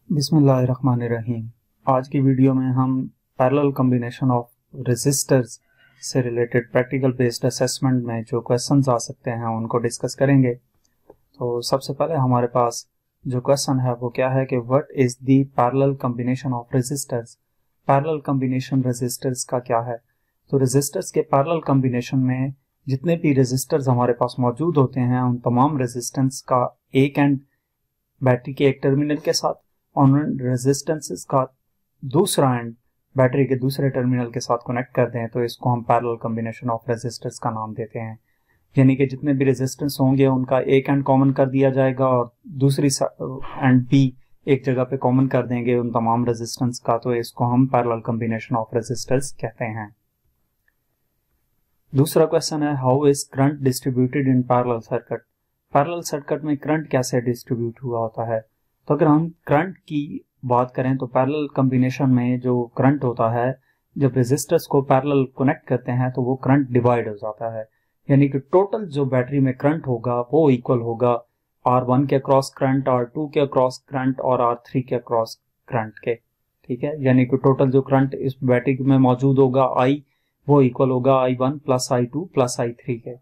बिस्मिल्लाहिर्रहमानिर्रहीम। आज की वीडियो में हम पैरेलल कॉम्बिनेशन ऑफ रेजिस्टर्स से रिलेटेड प्रैक्टिकल बेस्ड असेसमेंट में जो क्वेश्चंस आ सकते हैं उनको डिस्कस करेंगे। तो सबसे पहले हमारे पास जो क्वेश्चन है वो क्या है कि what is the parallel combination of resistors. Parallel combination resistors का क्या है? तो रेजिस्टर्स के पैरेलल कॉम्बिनेशन में जितने भी रेजिस्टर्स हमारे पास मौजूद होते हैं उन तमाम रेजिस्टेंस का एक एंड बैटरी के एक टर्मिनल के साथ और रेजिस्टेंसेस का दूसरा एंड बैटरी के दूसरे टर्मिनल के साथ कनेक्ट कर दें तो इसको हम पैरेलल कॉम्बिनेशन ऑफ रेजिस्टर्स का नाम देते हैं। यानी कि जितने भी रेजिस्टेंस होंगे उनका एक एंड कॉमन कर दिया जाएगा और दूसरी एंड भी एक जगह पे कॉमन कर देंगे उन तमाम रेजिस्टेंस का, तो इसको हम पैरेलल कॉम्बिनेशन ऑफ रेजिस्टर्स कहते हैं। दूसरा क्वेश्चन है how is current distributed in parallel circuit. Parallel circuit में करंट कैसे डिस्ट्रीब्यूट हुआ होता है? तो अगर हम करंट की बात करें तो पैरेलल कॉम्बिनेशन में जो करंट होता है, जब रेजिस्टर्स को पैरेलल कनेक्ट करते हैं तो वो करंट डिवाइड हो जाता है। यानी कि टोटल जो बैटरी में करंट होगा वो इक्वल होगा R1 के अक्रॉस करंट, R2 के अक्रॉस करंट और R3 के अक्रॉस करंट के। ठीक है, यानी कि टोटल जो करंट इस बैटरी में मौजूद होगा I वो इक्वल होगा I1 plus I2 plus I3 के।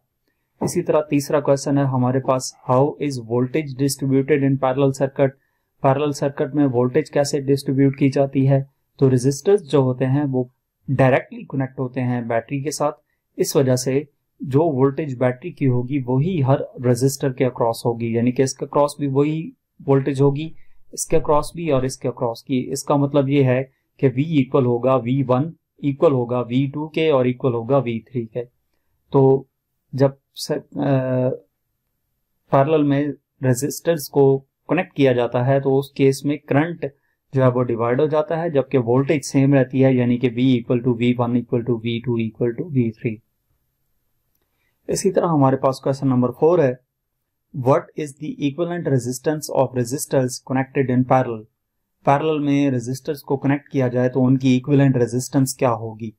इसी तरह तीसरा क्वेश्चन है हमारे पास how is voltage distributed in parallel circuit. Parallel circuit में वोल्टेज कैसे डिस्ट्रीब्यूट की जाती है? तो रेजिस्टर्स जो होते हैं वो डायरेक्टली कनेक्ट होते हैं बैटरी के साथ, इस वजह से जो वोल्टेज बैटरी की होगी वही हर रेजिस्टर के अक्रॉस होगी। यानी कि इसके अक्रॉस भी वही वोल्टेज होगी, इसके अक्रॉस भी और इसके अक्रॉस की। इसका मतलब ये है कि V इक्वल होगा V1 इक्वल होगा V2 के और इक्वल होगा V3 के। तो जब पैरेलल में रेजिस्टर्स को कनेक्ट किया जाता है तो उस केस में करंट जो है वो डिवाइड हो जाता है, जबकि वोल्टेज सेम रहती है, यानी कि V equal to V1 equal to V2 equal to V3। इसी तरह हमारे पास क्वेश्चन नंबर 4 है what is the equivalent resistance of resistors connected in parallel. Parallel में रेजिस्टर्स को कनेक्ट किया जाए तो उनकी इक्विवेलेंट रेजिस्टेंस क्या होगी?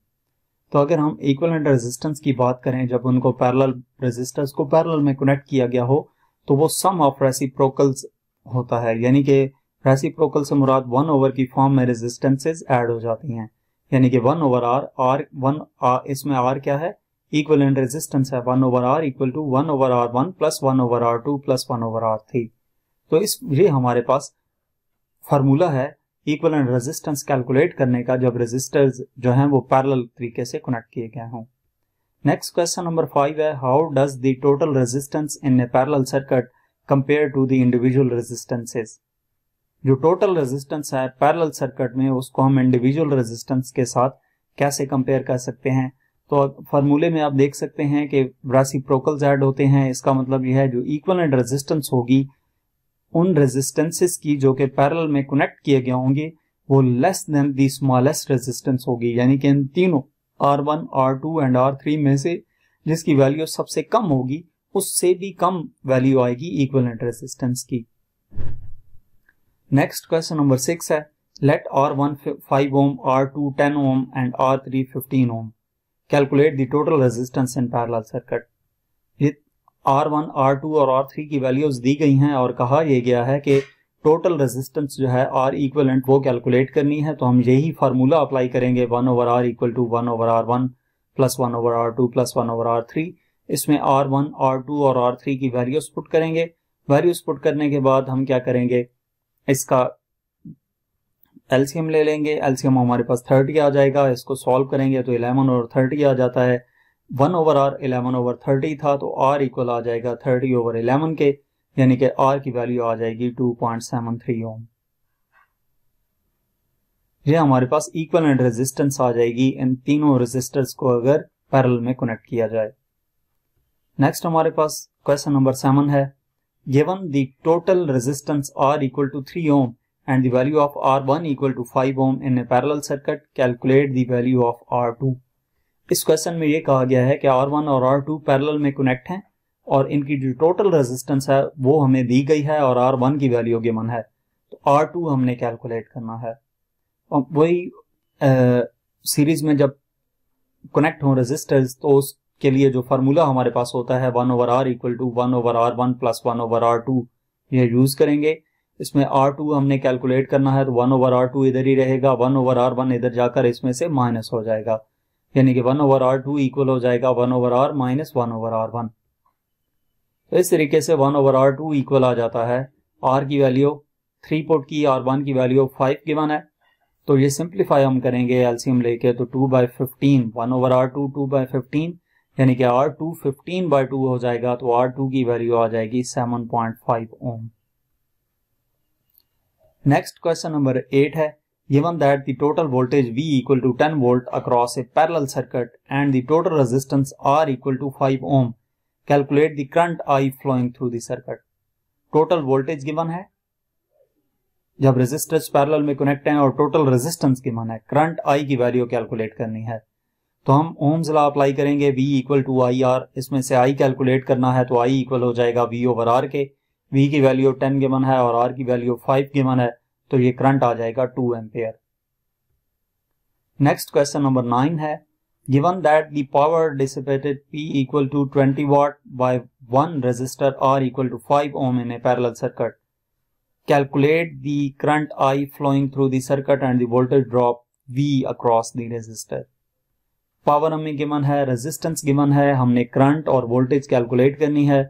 तो अगर हम इक्विवेलेंट रेजिस्टेंस की बात करें, जब उनको पैरेलल रेजिस्टर्स को पैरेलल में कनेक्ट किया गया हो तो वो सम ऑफ रेसिप्रोकल्स होता है। यानी कि रेसिप्रोकल से मुराद 1 ओवर की फॉर्म में रेजिस्टेंसेस ऐड हो जाती हैं। यानी कि 1 ओवर R, इसमें R क्या है? इक्विवेलेंट रेजिस्टेंस है। 1 over R equal to 1 over R1 plus 1 over R2 plus 1 over R3। तो ये हमारे पास फार्मूला है इक्विवेलेंट रेजिस्टेंस कैलकुलेट करने का जब रेजिस्टर्स जो हैं वो पैरेलल तरीके से कनेक्ट किए गए हों। नेक्स्ट क्वेश्चन नंबर 5 है how does the total resistance in a parallel circuit compare to the individual resistances. जो टोटल रेजिस्टेंस है पैरेलल सर्किट में उसको हम इंडिविजुअल रेजिस्टेंस के साथ कैसे कंपेयर कर सकते हैं? तो फार्मूले में आप देख सकते हैं कि रेसिप्रोकल्स ऐड होते हैं। इसका मतलब यह है जो इक्विवेलेंट रेजिस्टेंस होगी उन रेजिस्टेंसेस की जो कि पैरेलल में कनेक्ट किए गए होंगे वो less than the smallest resistance होगी। यानी कि इन तीनों R1, R2 एंड R3 में से जिसकी वैल्यू सबसे कम होगी उससे भी कम वैल्यू आएगी इक्विवेलेंट रेजिस्टेंस की। नेक्स्ट क्वेश्चन नंबर 6 है let R1 5 ohm, R2 10 ohm and R3 15 ohm calculate the total resistance in parallel circuit. ये R1, R2 और R3 की वैल्यूज दी गई हैं और कहा यह गया है कि टोटल रेजिस्टेंस जो है R इक्विवेलेंट वो कैलकुलेट करनी है। तो हम यही फार्मूला अप्लाई करेंगे 1 over R equal to 1 over R1 plus 1 over R2 plus 1 over R3। इसमें R1, R2 और R3 की वैल्यूज पुट करेंगे। वैल्यूज पुट करने के बाद हम क्या करेंगे, इसका एलसीएम ले लेंगे। एलसीएम हमारे पास 30 आ जाएगा। इसको सॉल्व करेंगे तो 11 और 30 आ जाता है। 1 ओवर R 11 ओवर 30 था तो R इक्वल आ जाएगा 30 ओवर 11 के, यानी कि R की वैल्यू आ जाएगी 2.73 ओम। ये हमारे पास इक्विवेलेंट रेजिस्टेंस आ जाएगी इन तीनों रेजिस्टर्स को अगर पैरेलल में कनेक्ट किया जाए। नेक्स्ट हमारे पास क्वेश्चन नंबर 7 है given the total resistance R equal to 3 ohm and the value of R1 equal to 5 ohm in a parallel circuit, calculate the value of R2। इस question में ये कहा गया है कि R1 और R2 पैरेलल में कनेक्ट हैं और इनकी जो टोटल रेजिस्टेंस है वो हमें दी गई है और R1 की वैल्यू गिवन है, तो R2 हमने कैलकुलेट करना है। और वही सीरीज में जब कनेक्ट हो रेजिस्टर्स तो उसके लिए जो फार्मूला हमारे पास होता है 1 over R equal to 1 over R1 plus 1 over R2 ये यूज करेंगे। इसमें R2 हमने कैलकुलेट करना है तो 1/R2 इधर ही रहेगा, 1/R1 इधर जाकर इसमें से माइनस हो जाएगा, यानी कि 1/R2 इक्वल हो जाएगा 1/R माइनस 1/R1। तो इस तरीके से 1/R2 इक्वल आ जाता है, R की वैल्यू 3 पुट की, R1 की वैल्यू 5 गिवन है, तो ये सिंप्लीफाई हम करेंगे एलसीएम लेके, तो 2/15, 1/R2 2/15, यानी कि R2 15/2 हो जाएगा, तो R2 की वैल्यू आ जाएगी 7.5 ओम। नेक्स्ट क्वेश्चन नंबर 8 है, given that the total voltage V equal to 10 volt across a parallel circuit and the total resistance R equal to 5 ohm, calculate the current I flowing through the circuit। Total voltage given है जब resistors parallel में connect हैं और total resistance given है, current I की value calculate करनी है, तो हम ओम्स लॉ अप्लाई करेंगे, V equal to I R, इसमें से I कैलकुलेट करना है तो I इक्वल हो जाएगा V/R के, V की वैल्यू 10 गिवन है और R की वैल्यू 5 गिवन है, तो ये करंट आ जाएगा 2 एम्पियर। नेक्स्ट क्वेश्चन नंबर 9 है, given that the power dissipated P equal to 20 watt by one resistor R equal to 5 ohm in a parallel circuit, calculate the current I flowing through the circuit and the voltage drop V across the resistor। Power हमें given है, resistance given है, हमने current और voltage calculate करनी है,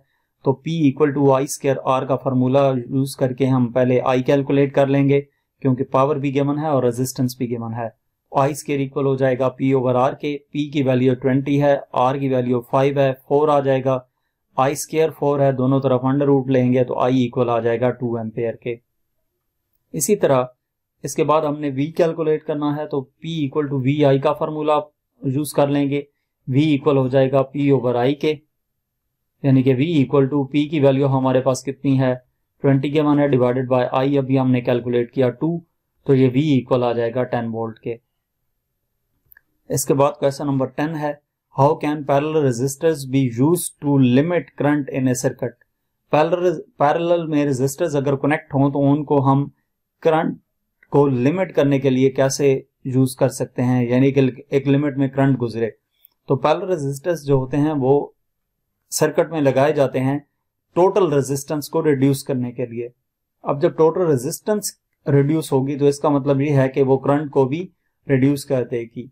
तो P equal to I square R का formula use करके हम पहले I कैलकुलेट कर लेंगे, क्योंकि पावर भी गिवन है और रेजिस्टेंस भी गिवन है। I स्क्वायर इक्वल हो जाएगा P/R के, P की वैल्यू 20 है, R की वैल्यू 5 है, 4 आ जाएगा, I स्क्वायर 4 है, दोनों तरफ अंडर रूट लेंगे तो I इक्वल आ जाएगा 2 एम्पियर के। इसी तरह इसके बाद हमने V कैलकुलेट करना है, तो P इक्वल टू VI का फार्मूला यूज कर लेंगे, V इक्वल हो जाएगा P/I के, यानी कि V इक्वल टू P की वैल्यू हमारे पास कितनी है 20 के मान है, डिवाइडेड बाय I अभी हमने कैलकुलेट किया 2, तो ये V इक्वल आ जाएगा 10 वोल्ट के। इसके बाद क्वेश्चन नंबर 10 है, how can parallel resistors be used to limit current in a circuit. Parallel में रेजिस्टर्स अगर कनेक्ट हों तो उनको हम करंट को लिमिट करने के लिए कैसे यूज कर सकते हैं, यानी कि एक लिमिट में करंट गुजरे। तो पैरेलल रेजिस्टर्स जो होते हैं वो सर्किट में लगाए जाते हैं टोटल रेजिस्टेंस को रिड्यूस करने के लिए। अब जब टोटल रेजिस्टेंस रिड्यूस होगी तो इसका मतलब ये है कि वो करंट को भी रिड्यूस कर देगी,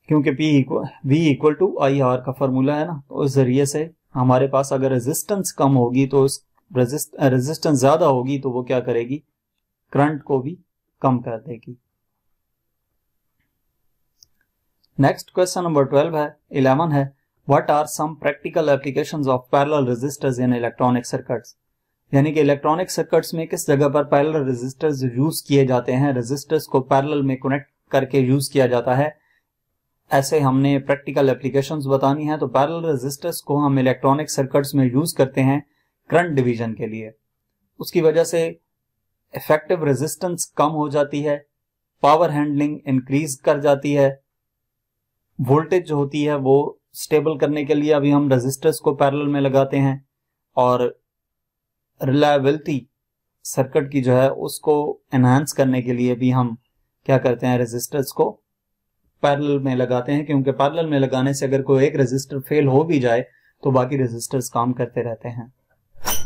क्योंकि V equal to I R का फॉर्मूला है ना, तो उस जरिए से हमारे पास अगर रेजिस्टेंस कम होगी तो रेजिस्टेंस ज्यादा होगी तो वो क्या करेगी, करंट को भी कम कर देगी। नेक्स्ट क्वेश्चन नंबर 11 है, what are some practical applications of parallel resistors in electronic circuits. यानी कि इलेक्ट्रॉनिक सर्किट्स में किस जगह पर पैरेलल रेजिस्टर्स यूज किए जाते हैं, रेजिस्टर्स को पैरेलल में कनेक्ट करके यूज किया जाता है, ऐसे हमने प्रैक्टिकल एप्लीकेशंस बतानी है। तो पैरेलल रेजिस्टर्स को हम इलेक्ट्रॉनिक सर्किट्स में यूज करते हैं करंट डिवीजन के लिए, उसकी वजह से इफेक्टिव रेजिस्टेंस कम हो जाती है, पावर हैंडलिंग इंक्रीज कर जाती है, वोल्टेज जो होती है वो स्टेबल करने के लिए अभी हम रेजिस्टर्स को पैरेलल में लगाते हैं, और रिलायबिलिटी सर्किट की जो है उसको एनहांस करने के लिए भी हम क्या करते हैं, रेजिस्टर्स को पैरेलल में लगाते हैं, क्योंकि पैरेलल में लगाने से अगर कोई एक रेजिस्टर फेल हो भी जाए तो बाकी रेजिस्टर्स काम करते रहते हैं,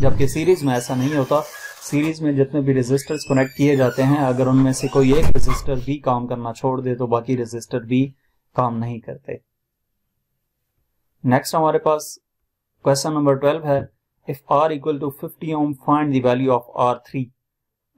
जबकि सीरीज में ऐसा नहीं होता। सीरीज में जितने भी रेजिस्टर्स कनेक्ट किए जाते हैं, अगर उनमें से कोई एक रेजिस्टर भी काम करना छोड़ दे तो बाकी रेजिस्टर भी काम नहीं करते। नेक्स्ट हमारे पास क्वेश्चन नंबर 12 है, if R equal to 50 ohm find the value of R3।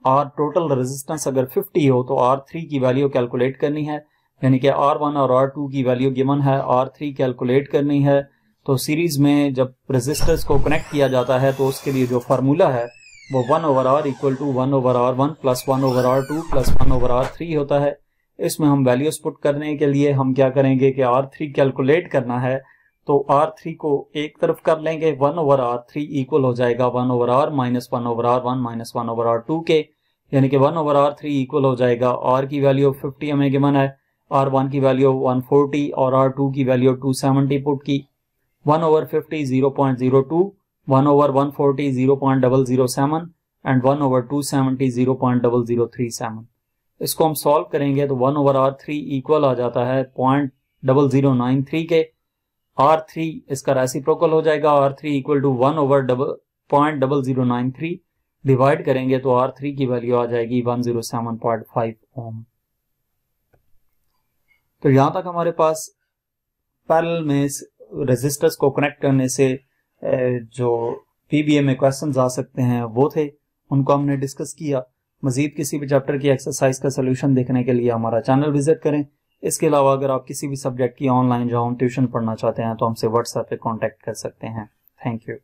R total resistance अगर 50 हो तो R3 की वैल्यू कैलकुलेट करनी है, यानी कि R1 और R2 की वैल्यू गिवन है, R3 कैलकुलेट करनी है। तो सीरीज में जब रेजिस्टर्स को कनेक्ट किया जाता है तो उसके लिए जो फार्मूला है वो 1/R equal to 1/R1 plus 1/R2 plus 1/R3 होता है। इसमें हम वैल्यूज पुट करने के लिए हम क्या करेंगे कि R3 कैलकुलेट करना है, तो R3 को एक तरफ कर लेंगे, 1/R3 इक्वल हो जाएगा 1/R minus 1/R1 minus 1/R2 के, यानी कि 1/R3 इक्वल हो जाएगा, R की वैल्यू 50 हमें गिवन है, R1 की वैल्यू 140 और R2 की वैल्यू 270 पुट की, 1/50 0.02, 1/140 0.007 एंड 1/270 0.0037। इसको हम सॉल्व करेंगे तो 1/R3 इक्वल आ जाता है 0.0093 के। R3 इसका रेसिप्रोकल हो जाएगा, R3 इक्वल टू 1/2 0.0093 डिवाइड करेंगे तो R3 की वैल्यू आ जाएगी 107.5 ओम। तो यहां तक हमारे पास पैरेलल में रेजिस्टर्स को कनेक्ट करने से जो पीबीए में क्वेश्चंस आ सकते हैं वो थे, उनको हमने डिस्कस किया। मजीद किसी भी चैप्टर की एक्सरसाइज का सोल्यूशन देखने के लिए हमारा चैनल विजिट करें। इसके अलावा अगर आप किसी भी सब्जेक्ट की ऑनलाइन जो ट्यूशन पढ़ना चाहते हैं तो हमसे व्हाट्सएप पे कांटेक्ट कर सकते हैं। Thank you.